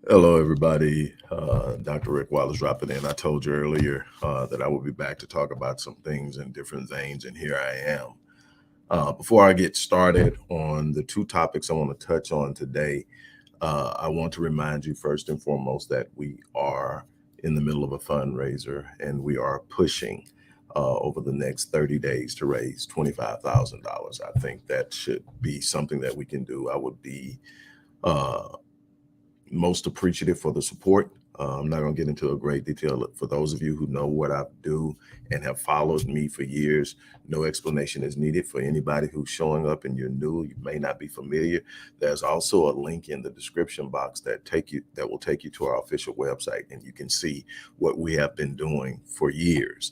Hello, everybody. Dr. Rick Wallace dropping in. I told you earlier that I will be back to talk about some things in different veins, and here I am. Before I get started on the two topics I want to touch on today, I want to remind you first and foremost that we are in the middle of a fundraiser and we are pushing over the next 30 days to raise $25,000. I think that should be something that we can do. I would be uh, most appreciative for the support. I'm not going to get into a great detail. For those of you who know what I do and have followed me for years, no explanation is needed. For anybody who's showing up and you're new, you may not be familiar. There's also a link in the description box that will take you to our official website, and you can see what we have been doing for years.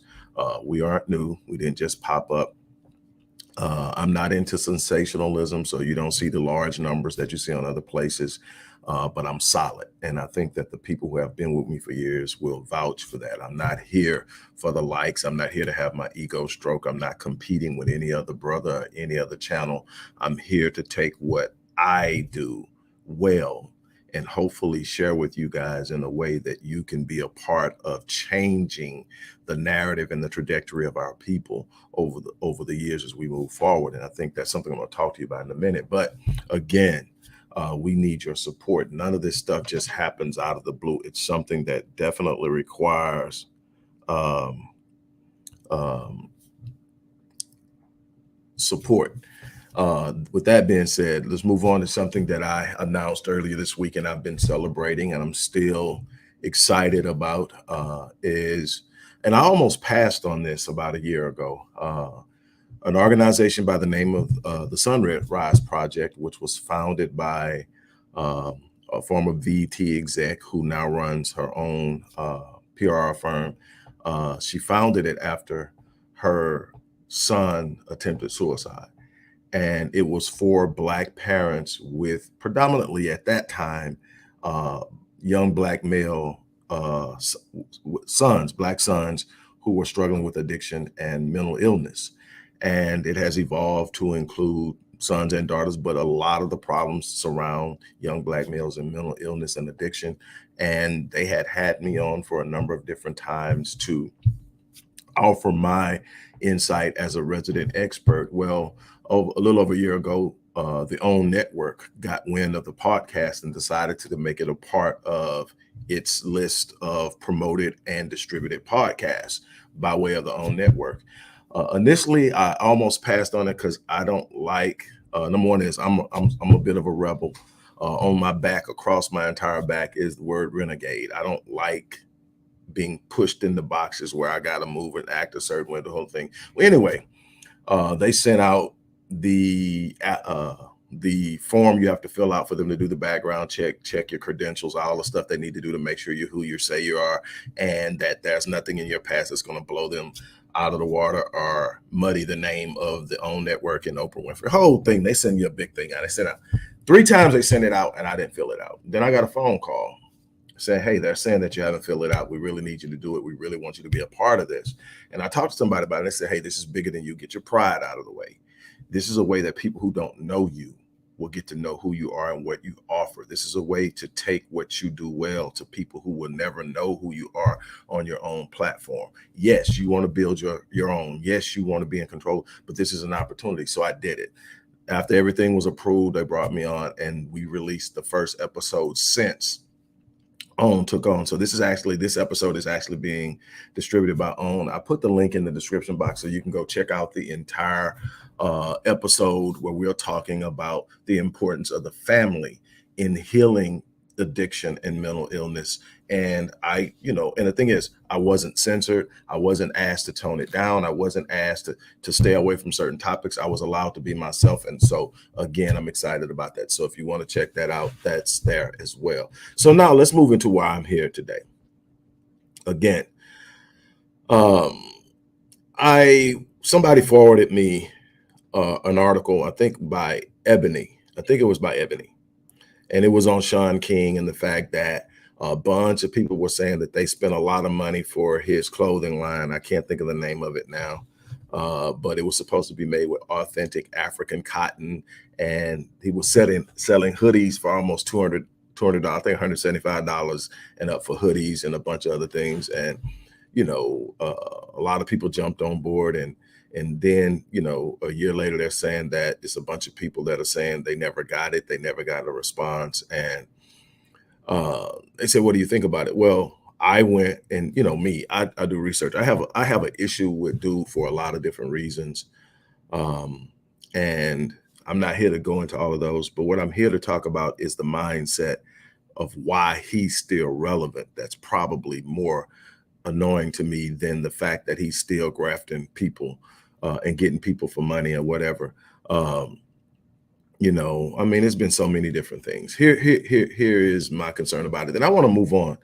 We aren't new. We didn't just pop up. I'm not into sensationalism, so you don't see the large numbers that you see on other places, but I'm solid. And I think that the people who have been with me for years will vouch for that. I'm not here for the likes. I'm not here to have my ego stroke. I'm not competing with any other brother or any other channel. I'm here to take what I do well and hopefully share with you guys in a way that you can be a part of changing the narrative and the trajectory of our people over the years as we move forward. And I think that's something I'm going to talk to you about in a minute. But again, we need your support. None of this stuff just happens out of the blue. It's something that definitely requires um, um, support. With that being said, let's move on to something that I announced earlier this week and I've been celebrating and I'm still excited about and I almost passed on this about a year ago. An organization by the name of the Sonrise Project, which was founded by um, a former VT exec who now runs her own PR firm. She founded it after her son attempted suicide, and it was for Black parents with predominantly at that time uh, young Black male sons, Black sons who were struggling with addiction and mental illness. And it has evolved to include sons and daughters, but a lot of the problems surround young Black males and mental illness and addiction. And they had me on for a number of different times to offer my insight as a resident expert. Well, a little over a year ago, the OWN network got wind of the podcast and decided to make it a part of its list of promoted and distributed podcasts by way of the OWN network. Initially, I almost passed on it because I don't like. Number one is I'm a bit of a rebel. On my back, across my entire back, is the word renegade. I don't like being pushed into boxes where I got to move and act a certain way. The whole thing. Well, anyway, they sent out the form you have to fill out for them to do the background check your credentials, all the stuff they need to do to make sure you're who you say you are, and that there's nothing in your past that's going to blow them out of the water or muddy the name of the OWN network and Oprah Winfrey. Whole thing, they send you a big thing out. They sent out 3 times, they sent it out, and I didn't fill it out. Then I got a phone call saying, hey, they're saying that you haven't filled it out. We really need you to do it. We really want you to be a part of this. And I talked to somebody about it. They said, hey, this is bigger than you. Get your pride out of the way. This is a way that people who don't know you will get to know who you are and what you offer. This is a way to take what you do well to people who will never know who you are on your own platform. Yes, you want to build your own. Yes, you want to be in control, but this is an opportunity. So I did it. After everything was approved, they brought me on and we released the first episode since OWN took on. So this episode is actually being distributed by OWN. I put the link in the description box so you can go check out the entire episode where we're talking about the importance of the family in healing addiction and mental illness. And and the thing is, I wasn't censored. I wasn't asked to tone it down. I wasn't asked to stay away from certain topics. I was allowed to be myself. And so again, I'm excited about that. So if you want to check that out, that's there as well. So now let's move into why I'm here today. Again, somebody forwarded me an article, I think by Ebony. I think it was by Ebony. And it was on Shaun King and the fact that a bunch of people were saying that they spent a lot of money for his clothing line. I can't think of the name of it now, but it was supposed to be made with authentic African cotton. And he was selling hoodies for almost $200 $200, I think $175 and up for hoodies and a bunch of other things. And, a lot of people jumped on board, and then, a year later, they're saying that it's a bunch of people that are saying they never got it. They never got a response. And they said, what do you think about it? Well, I went and, I do research. I have an issue with dude for a lot of different reasons. And I'm not here to go into all of those, but what I'm here to talk about is the mindset of why he's still relevant. That's probably more annoying to me than the fact that he's still grafting people and getting people for money or whatever. It's been so many different things. Here is my concern about it. And I want to move on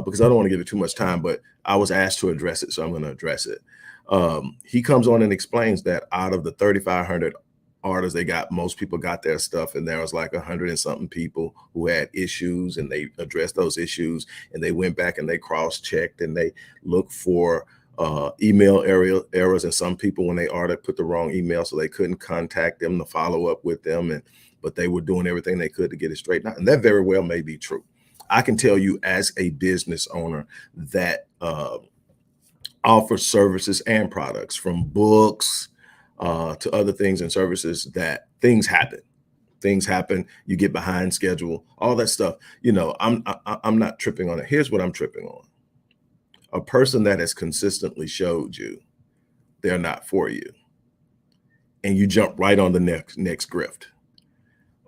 because I don't want to give it too much time, but I was asked to address it, so I'm going to address it. He comes on and explains that out of the 3,500 artists they got, most people got their stuff, and there was like 100 and something people who had issues, and they addressed those issues, and they went back and they cross-checked and they looked for email errors, and some people, when they ordered, put the wrong email, so they couldn't contact them to follow up with them, but they were doing everything they could to get it straightened out. And that very well may be true. I can tell you as a business owner that offers services and products, from books to other things and services, that things happen. You get behind schedule, all that stuff. I'm not tripping on it. Here's what I'm tripping on. A person that has consistently showed you they're not for you, and you jump right on the next grift.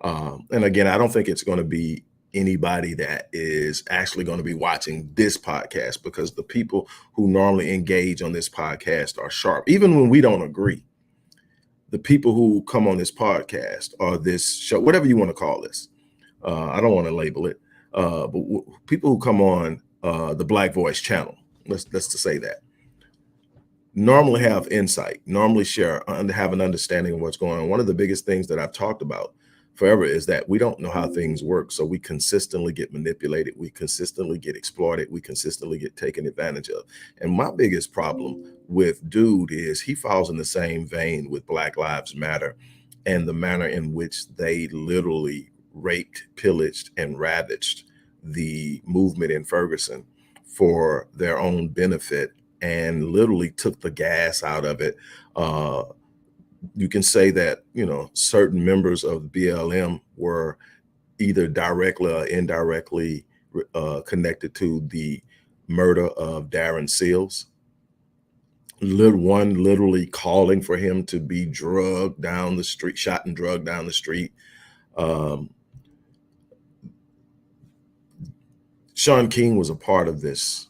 And again, I don't think it's going to be anybody that is actually going to be watching this podcast, because the people who normally engage on this podcast are sharp, even when we don't agree. The people who come on this podcast or this show, whatever you want to call this, I don't want to label it, but people who come on the Black Voice channel, let's just say that, normally have insight, normally share, have an understanding of what's going on. One of the biggest things that I've talked about forever is that we don't know how things work. So we consistently get manipulated. We consistently get exploited. We consistently get taken advantage of. And my biggest problem with dude is he falls in the same vein with Black Lives Matter and the manner in which they literally raped, pillaged, and ravaged the movement in Ferguson for their own benefit, and literally took the gas out of it. You can say that, certain members of BLM were either directly or indirectly connected to the murder of Darren Seals. One literally calling for him to be drugged down the street, shot and drugged down the street. Shaun King was a part of this.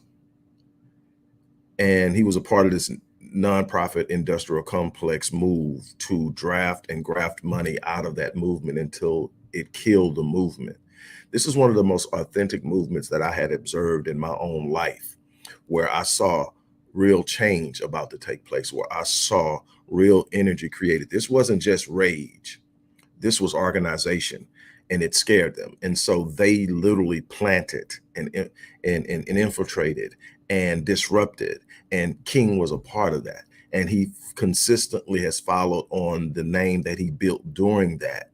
And he was a part of this nonprofit industrial complex move to draft and graft money out of that movement until it killed the movement. This is one of the most authentic movements that I had observed in my own life, where I saw real change about to take place, where I saw real energy created. This wasn't just rage. This was organization, and it scared them. And so they literally planted and infiltrated and disrupted. And King was a part of that. And he consistently has followed on the name that he built during that,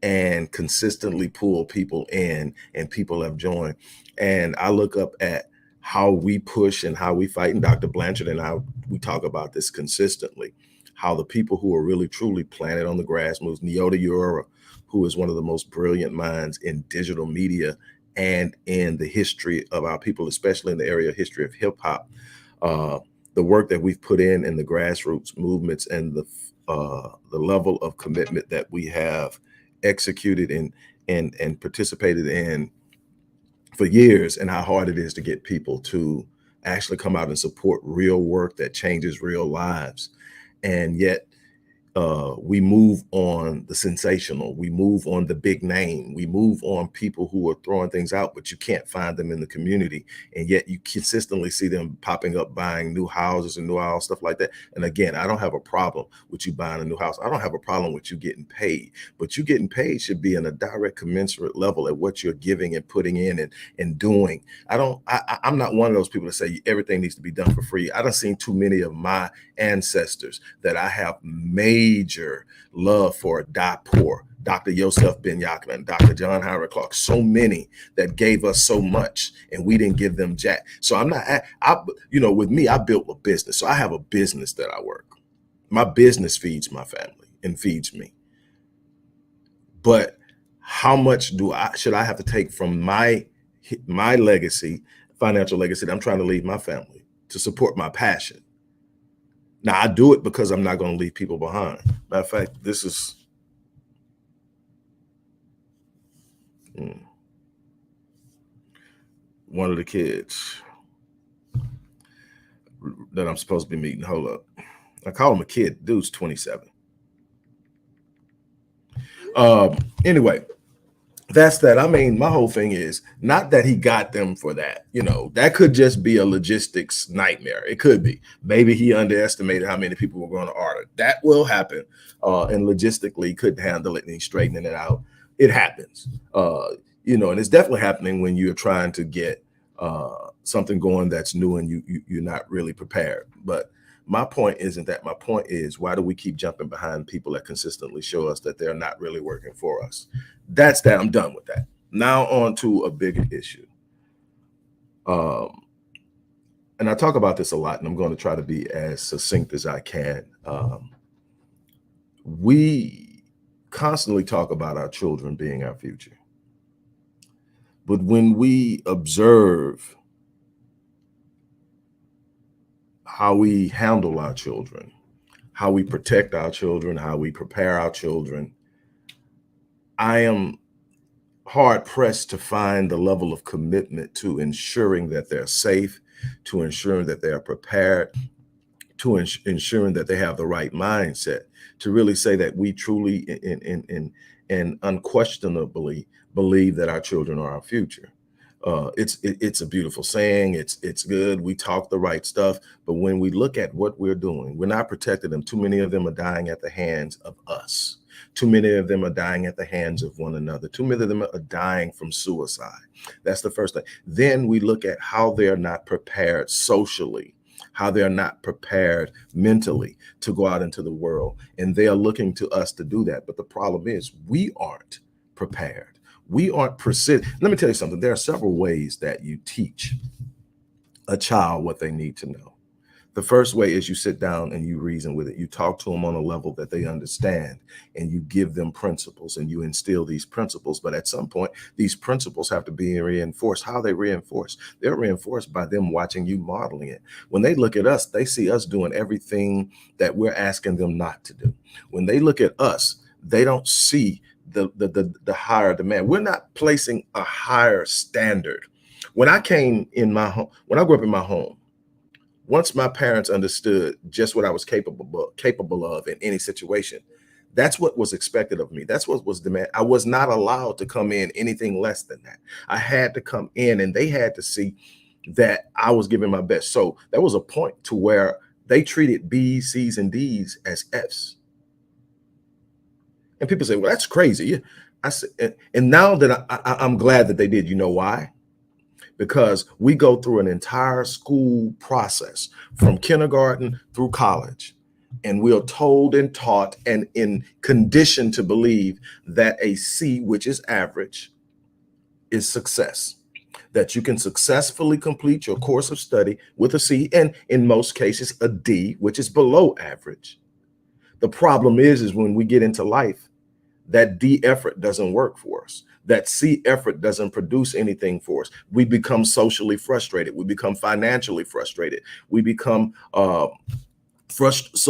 and consistently pulled people in, and people have joined. And I look up at how we push and how we fight, and Dr. Blanchard and we talk about this consistently, how the people who are really truly planted on the grass moves. Nyota Ura, who is one of the most brilliant minds in digital media and in the history of our people, especially in the area of history of hip hop. The work that we've put in the grassroots movements, and the level of commitment that we have executed and participated in for years, and how hard it is to get people to actually come out and support real work that changes real lives. And yet we move on the sensational, we move on the big name, we move on people who are throwing things out, but you can't find them in the community. And yet you consistently see them popping up, buying new houses and new house, stuff like that. And again, I don't have a problem with you buying a new house. I don't have a problem with you getting paid, but you getting paid should be in a direct commensurate level at what you're giving and putting in and doing. I'm not one of those people that say everything needs to be done for free. I done seen too many of my ancestors that I have major love for die poor. Dr. Yosef Ben Yaakman, Dr. John Howard Clark, so many that gave us so much and we didn't give them jack. So I'm not, with me, I built a business. So I have a business that I work. My business feeds my family and feeds me. But how much should I have to take from my legacy, financial legacy that I'm trying to leave my family to support my passion? Now I do it because I'm not going to leave people behind. Matter of fact, this is one of the kids that I'm supposed to be meeting. Hold up. I call him a kid. Dude's 27. Anyway, that's that. I mean, my whole thing is not that he got them for that. That could just be a logistics nightmare. It could be. Maybe he underestimated how many people were going to order. That will happen. And logistically couldn't handle it and he's straightening it out. It happens. And it's definitely happening when you're trying to get something going that's new and you're not really prepared. But my point isn't that. My point is, why do we keep jumping behind people that consistently show us that they're not really working for us? That's that. I'm done with that. Now on to a bigger issue. And I talk about this a lot, and I'm going to try to be as succinct as I can. We constantly talk about our children being our future. But when we observe how we handle our children, how we protect our children, how we prepare our children, I am hard pressed to find the level of commitment to ensuring that they're safe, to ensuring that they're prepared, to ensuring that they have the right mindset, to really say that we truly and unquestionably believe that our children are our future. It's a beautiful saying. It's good. We talk the right stuff, but when we look at what we're doing, we're not protecting them. Too many of them are dying at the hands of us. Too many of them are dying at the hands of one another. Too many of them are dying from suicide. That's the first thing. Then we look at how they're not prepared socially, how they're not prepared mentally to go out into the world. And they are looking to us to do that. But the problem is we aren't prepared. We aren't persistent. Let me tell you something. There are several ways that you teach a child what they need to know. The first way is you sit down and you reason with it. You talk to them on a level that they understand, and you give them principles and you instill these principles. But at some point, these principles have to be reinforced. How are they reinforced? They're reinforced by them watching you modeling it. When they look at us, they see us doing everything that we're asking them not to do. When they look at us, they don't see the higher demand. We're not placing a higher standard. When I came in my home, when I grew up in my home, once my parents understood just what I was capable of in any situation, that's what was expected of me. That's what was demanded. I was not allowed to come in anything less than that. I had to come in, and they had to see that I was giving my best. So there was a point to where they treated B's, C's, and D's as F's. And people say, well, that's crazy. I said, and now that I'm glad that they did. You know why? Because we go through an entire school process from kindergarten through college, and we're told and taught and in conditioned to believe that a C, which is average, is success. That you can successfully complete your course of study with a C, and in most cases a D, which is below average. The problem is when we get into life, that D effort doesn't work for us. That C effort doesn't produce anything for us. We become socially frustrated. We become financially frustrated. We become frustrated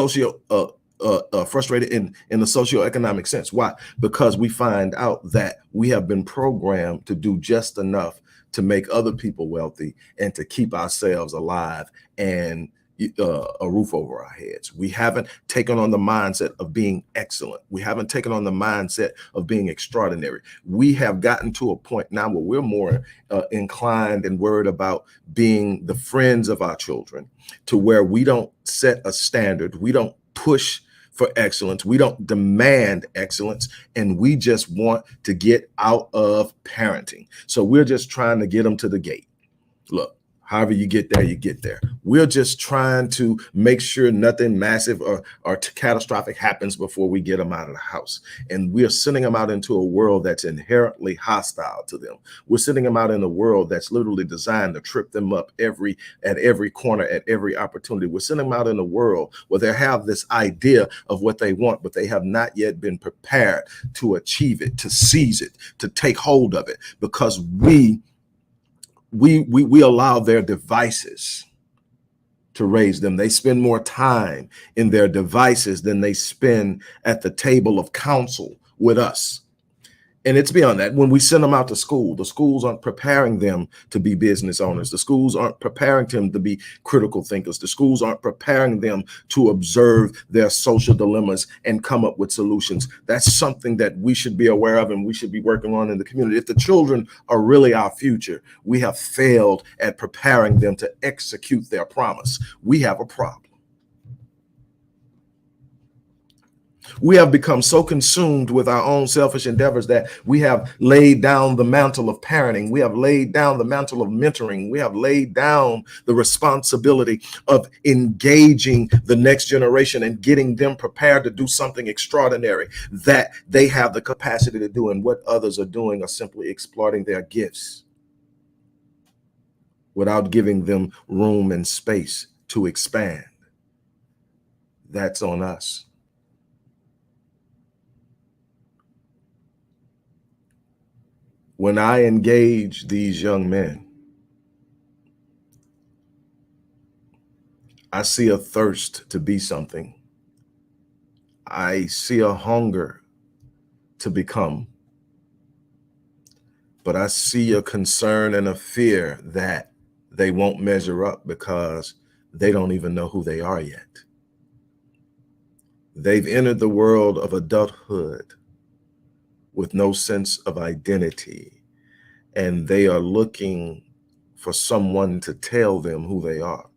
in the socioeconomic sense. Why? Because we find out that we have been programmed to do just enough to make other people wealthy and to keep ourselves alive and a roof over our heads. We haven't taken on the mindset of being excellent. We haven't taken on the mindset of being extraordinary. We have gotten to a point now where we're more inclined and worried about being the friends of our children, to where we don't set a standard. We don't push for excellence. We don't demand excellence, and we just want to get out of parenting. So we're just trying to get them to the gate. Look, However you get there, you get there. We're just trying to make sure nothing massive or catastrophic happens before we get them out of the house. And we're sending them out into a world that's inherently hostile to them. We're sending them out in a world that's literally designed to trip them up at every corner, at every opportunity. We're sending them out in a world where they have this idea of what they want, but they have not yet been prepared to achieve it, to seize it, to take hold of it, because we allow their devices to raise them. They spend more time in their devices than they spend at the table of counsel with us. And it's beyond that. When we send them out to school, the schools aren't preparing them to be business owners. The schools aren't preparing them to be critical thinkers. The schools aren't preparing them to observe their social dilemmas and come up with solutions. That's something that we should be aware of and we should be working on in the community. If the children are really our future, we have failed at preparing them to execute their promise. We have a problem. We have become so consumed with our own selfish endeavors that we have laid down the mantle of parenting. We have laid down the mantle of mentoring. We have laid down the responsibility of engaging the next generation and getting them prepared to do something extraordinary that they have the capacity to do. And what others are doing are simply exploiting their gifts without giving them room and space to expand. That's on us. When I engage these young men, I see a thirst to be something. I see a hunger to become. But I see a concern and a fear that they won't measure up because they don't even know who they are yet. They've entered the world of adulthood with no sense of identity, and they are looking for someone to tell them who they are.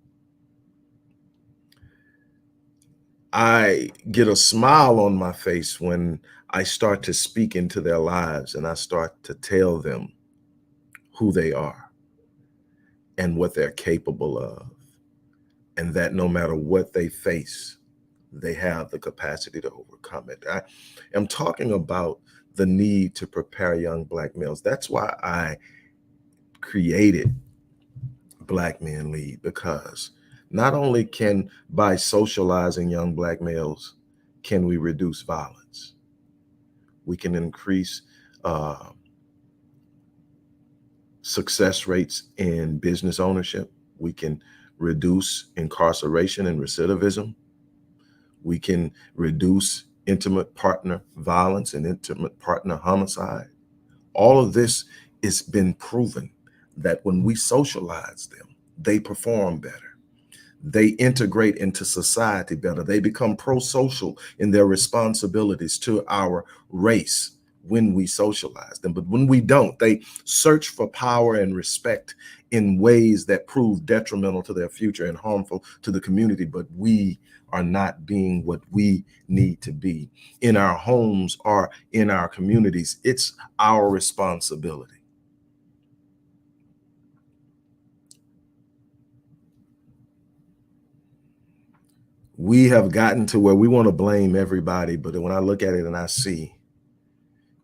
I get a smile on my face when I start to speak into their lives and I start to tell them who they are and what they're capable of, and that no matter what they face, they have the capacity to overcome it. I am talking about the need to prepare young Black males. That's why I created Black Men Lead, because not only can, by socializing young Black males, can we reduce violence, we can increase success rates in business ownership, we can reduce incarceration and recidivism, we can reduce intimate partner violence and intimate partner homicide. All of this has been proven that when we socialize them, they perform better. They integrate into society better. They become pro-social in their responsibilities to our race when we socialize them. But when we don't, they search for power and respect in ways that prove detrimental to their future and harmful to the community. But we are not being what we need to be in our homes or in our communities. It's our responsibility. We have gotten to where we want to blame everybody, but when I look at it and I see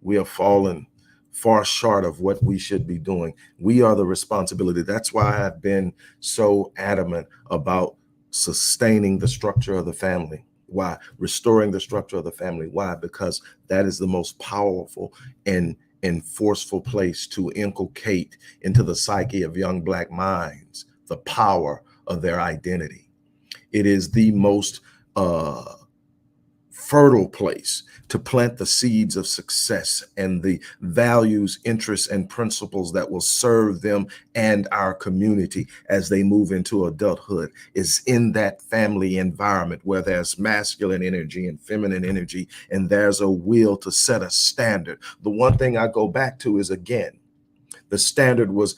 we have fallen far short of what we should be doing, we are the responsibility. That's why I've been so adamant about sustaining the structure of the family. Why? Restoring the structure of the family. Why? Because that is the most powerful and forceful place to inculcate into the psyche of young Black minds the power of their identity. It is the most fertile place to plant the seeds of success and the values, interests, and principles that will serve them and our community as they move into adulthood, is in that family environment where there's masculine energy and feminine energy, and there's a will to set a standard. The one thing I go back to is, again, the standard was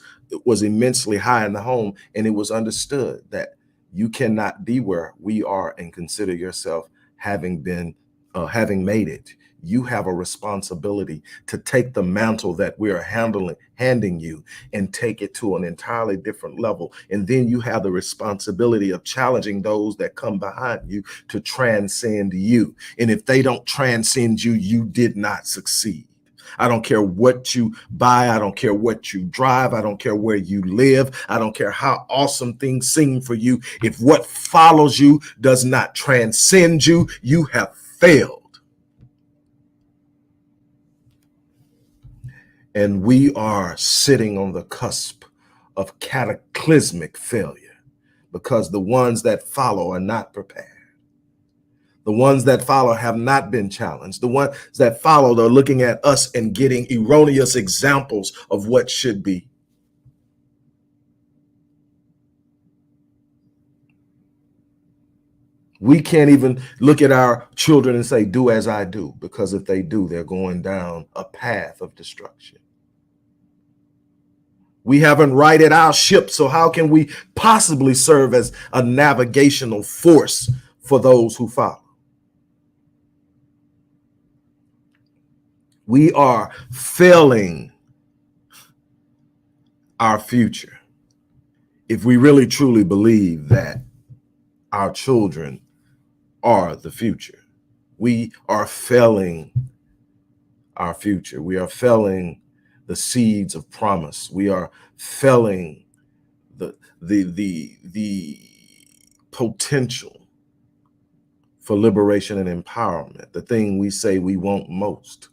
immensely high in the home, and it was understood that you cannot be where we are and consider yourself having made it. You have a responsibility to take the mantle that we are handing you and take it to an entirely different level. And then you have the responsibility of challenging those that come behind you to transcend you. And if they don't transcend you, you did not succeed. I don't care what you buy. I don't care what you drive. I don't care where you live. I don't care how awesome things seem for you. If what follows you does not transcend you, you have failed. And we are sitting on the cusp of cataclysmic failure because the ones that follow are not prepared. The ones that follow have not been challenged. The ones that follow are looking at us and getting erroneous examples of what should be. We can't even look at our children and say, do as I do, because if they do, they're going down a path of destruction. We haven't righted our ship, so how can we possibly serve as a navigational force for those who follow? We are failing our future if we really truly believe that our children are the future. We are failing our future. We are failing the seeds of promise. We are failing the potential for liberation and empowerment, the thing we say we want most.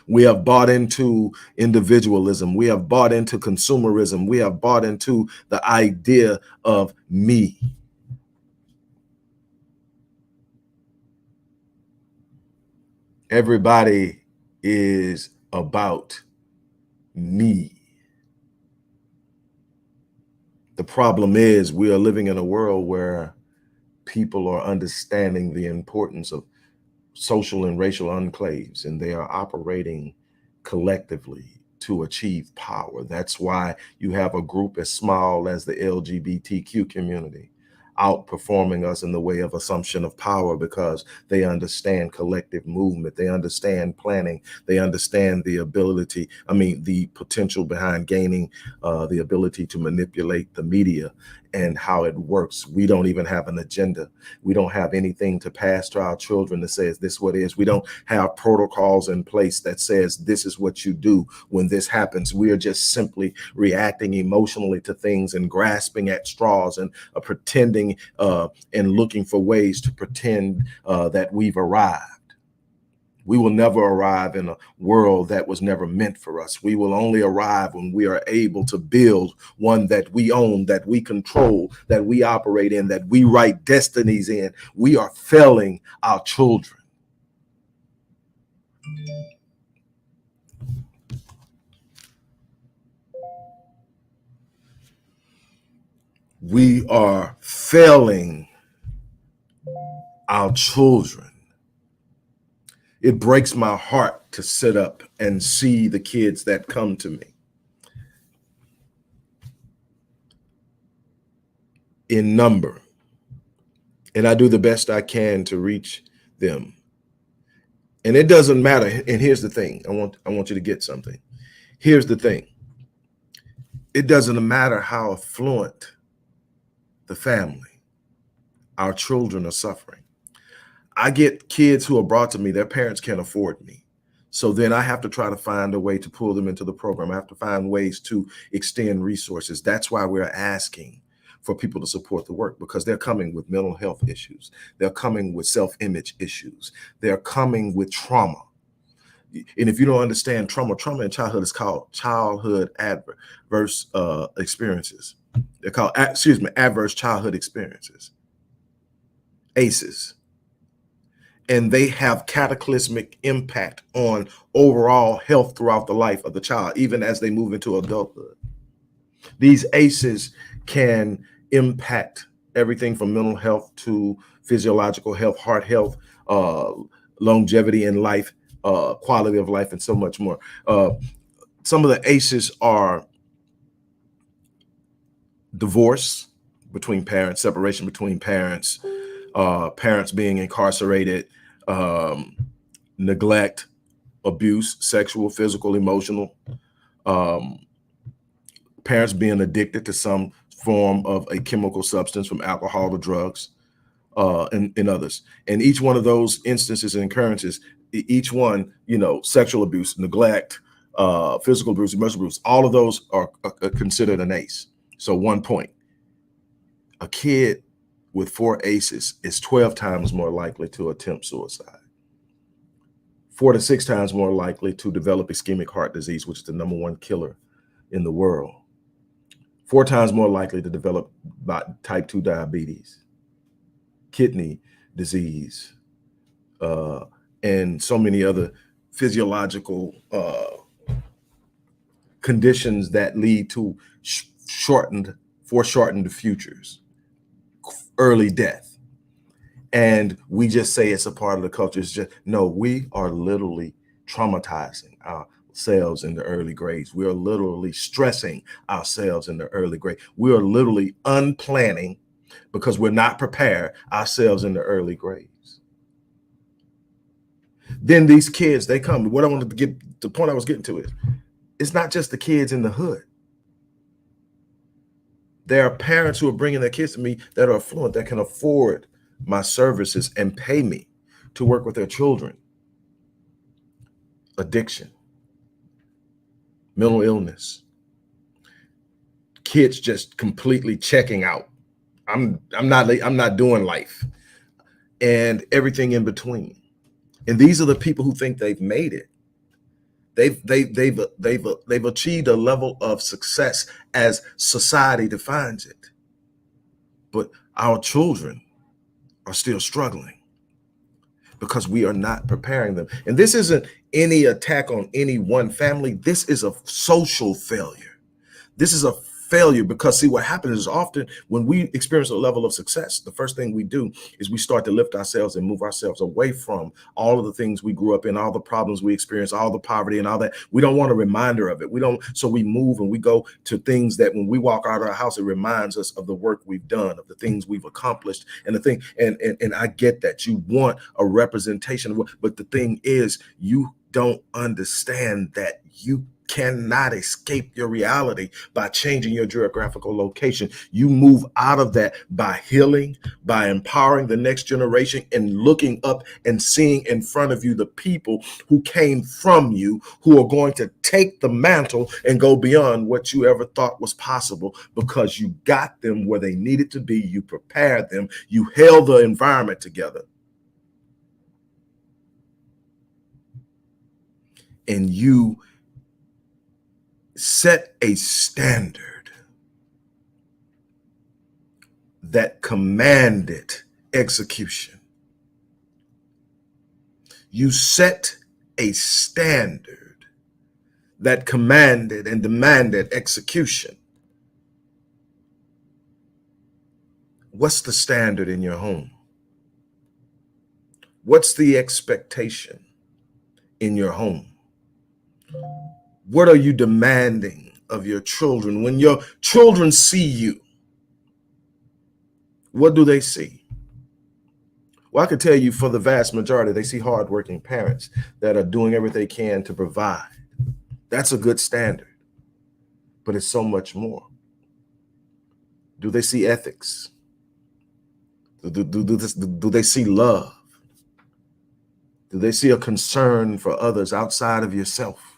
We have bought into individualism. We have bought into consumerism. We have bought into the idea of me. Everybody is about me. The problem is we are living in a world where people are understanding the importance of social and racial enclaves, and they are operating collectively to achieve power. That's why you have a group as small as the LGBTQ community outperforming us in the way of assumption of power, because they understand collective movement, they understand planning, they understand the ability, the potential behind gaining the ability to manipulate the media and how it works. We don't even have an agenda. We don't have anything to pass to our children that says this is what it is. We don't have protocols in place that says this is what you do when this happens. We are just simply reacting emotionally to things and grasping at straws and pretending and looking for ways to pretend that we've arrived. We will never arrive in a world that was never meant for us. We will only arrive when we are able to build one that we own, that we control, that we operate in, that we write destinies in. We are failing our children. We are failing our children. It breaks my heart to sit up and see the kids that come to me in number, and I do the best I can to reach them. And it doesn't matter. And here's the thing. I want you to get something. Here's the thing. It doesn't matter how affluent the family, our children are suffering. I get kids who are brought to me, their parents can't afford me. So then I have to try to find a way to pull them into the program. I have to find ways to extend resources. That's why we're asking for people to support the work, because they're coming with mental health issues. They're coming with self-image issues. They're coming with trauma. And if you don't understand trauma in childhood is called childhood adverse experiences. They're called, adverse childhood experiences, ACEs. And they have cataclysmic impact on overall health throughout the life of the child, even as they move into adulthood. These ACEs can impact everything from mental health to physiological health, heart health, longevity in life, quality of life, and so much more. Some of the ACEs are divorce between parents, separation between parents, parents being incarcerated, neglect, abuse, sexual, physical, emotional, um, parents being addicted to some form of a chemical substance, from alcohol to drugs, and others. And each one of those instances and occurrences, each one, sexual abuse, neglect, physical abuse, emotional abuse, all of those are considered an ACE. So 1 point. A kid with 4 ACEs is 12 times more likely to attempt suicide, 4 to 6 times more likely to develop ischemic heart disease, which is the #1 killer in the world, 4 times more likely to develop type 2 diabetes, kidney disease, and so many other physiological conditions that lead to foreshortened futures, early death. And we just say it's a part of the culture. It's just, no, we are literally traumatizing ourselves in the early grades. We are literally stressing ourselves in the early grade. We are literally unplanning, because we're not prepared, ourselves in the early grades. Then these kids, they come. What I wanted to get, the point I was getting to is, it's not just the kids in the hood. There are parents who are bringing their kids to me that are affluent, that can afford my services and pay me to work with their children. Addiction, mental illness, kids just completely checking out. I'm not doing life, and everything in between. And these are the people who think they've made it. They've achieved a level of success as society defines it. But our children are still struggling because we are not preparing them. And this isn't any attack on any one family. This is a social failure. This is a failure because, see, what happens is often when we experience a level of success, the first thing we do is we start to lift ourselves and move ourselves away from all of the things we grew up in, all the problems we experienced, all the poverty and all that. We don't want a reminder of it. So we move and we go to things that when we walk out of our house, it reminds us of the work we've done, of the things we've accomplished. And the thing, and I get that you want a representation, but the thing is, you don't understand that you cannot escape your reality by changing your geographical location. You move out of that by healing, by empowering the next generation, and looking up and seeing in front of you the people who came from you, who are going to take the mantle and go beyond what you ever thought was possible, because you got them where they needed to be. You prepared them. You held the environment together. And you set a standard that commanded execution. You set a standard that commanded and demanded execution. What's the standard in your home? What's the expectation in your home? What are you demanding of your children? When your children see you, what do they see? Well, I could tell you, for the vast majority, they see hardworking parents that are doing everything they can to provide. That's a good standard, but it's so much more. Do they see ethics? Do they see love? Do they see a concern for others outside of yourself?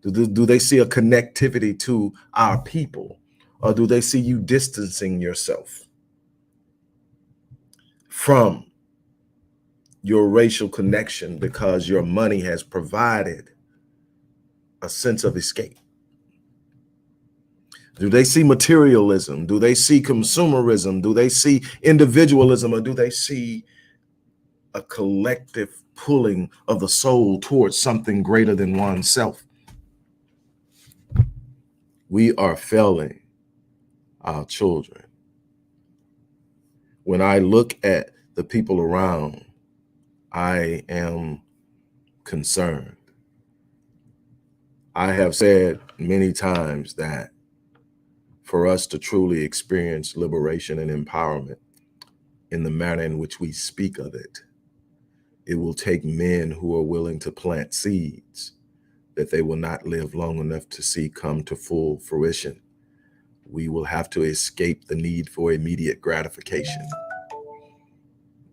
Do they see a connectivity to our people? Or do they see you distancing yourself from your racial connection because your money has provided a sense of escape? Do they see materialism? Do they see consumerism? Do they see individualism? Or do they see a collective pulling of the soul towards something greater than oneself? We are failing our children. When I look at the people around, I am concerned. I have said many times that for us to truly experience liberation and empowerment in the manner in which we speak of it, It will take men who are willing to plant seeds that they will not live long enough to see come to full fruition. We will have to escape the need for immediate gratification,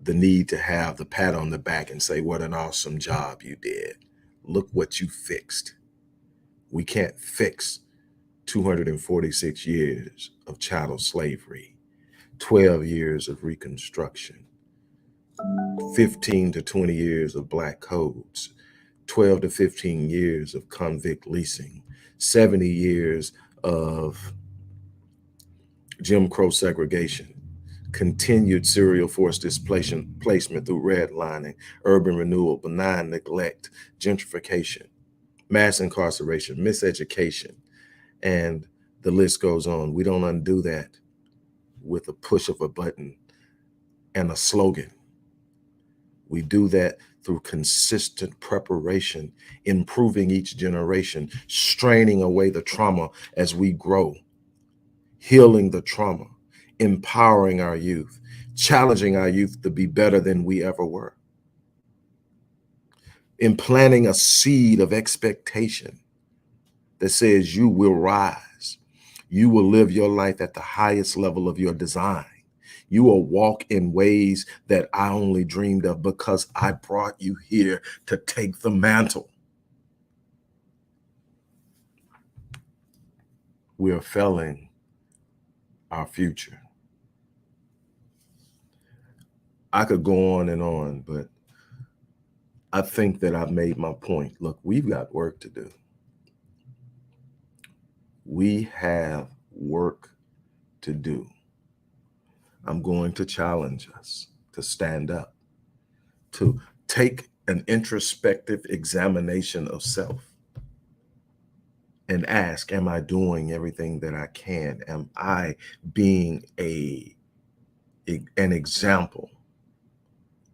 the need to have the pat on the back and say, what an awesome job you did. Look what you fixed. We can't fix 246 years of chattel slavery, 12 years of Reconstruction, 15 to 20 years of black codes, 12 to 15 years of convict leasing, 70 years of Jim Crow segregation, continued serial forced displacement through redlining, urban renewal, benign neglect, gentrification, mass incarceration, miseducation, and the list goes on. We don't undo that with a push of a button and a slogan. We do that through consistent preparation, improving each generation, straining away the trauma as we grow, healing the trauma, empowering our youth, challenging our youth to be better than we ever were, implanting a seed of expectation that says you will rise. You will live your life at the highest level of your design. You will walk in ways that I only dreamed of because I brought you here to take the mantle. We are felling our future. I could go on, but I think that I've made my point. Look, we've got work to do. We have work to do. I'm going to challenge us to stand up, to take an introspective examination of self and ask, am I doing everything that I can? Am I being an example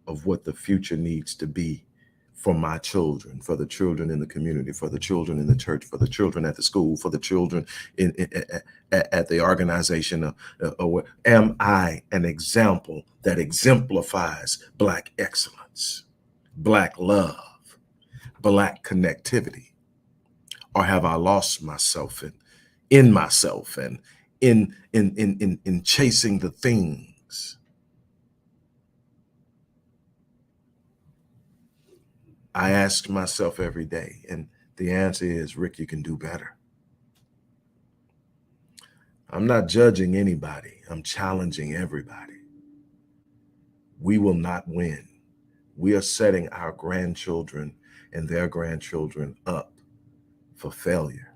of what the future needs to be for my children, for the children in the community, for the children in the church, for the children at the school, for the children at the organization? Am I an example that exemplifies Black excellence, Black love, Black connectivity? Or have I lost myself in myself and in chasing the things? I ask myself every day, and the answer is, Rick, you can do better. I'm not judging anybody. I'm challenging everybody. We will not win. We are setting our grandchildren and their grandchildren up for failure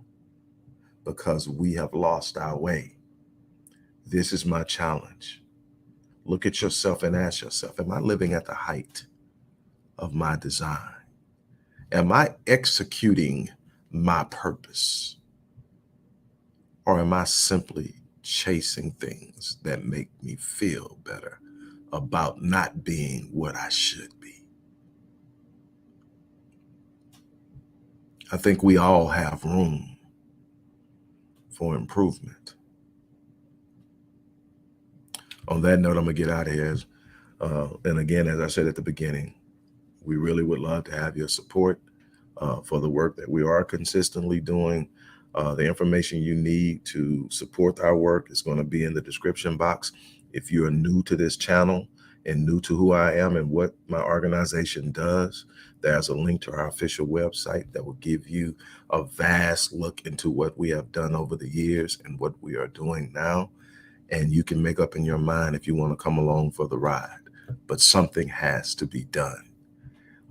because we have lost our way. This is my challenge. Look at yourself and ask yourself, am I living at the height of my design? Am I executing my purpose? Or am I simply chasing things that make me feel better about not being what I should be? I think we all have room for improvement. On that note, I'm gonna get out of here. And again, as I said at the beginning, we really would love to have your support for the work that we are consistently doing. The information you need to support our work is going to be in the description box. If you're new to this channel and new to who I am and what my organization does, there's a link to our official website that will give you a vast look into what we have done over the years and what we are doing now. And you can make up in your mind if you want to come along for the ride, but something has to be done.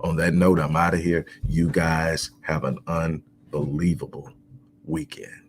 On that note, I'm out of here. You guys have an unbelievable weekend.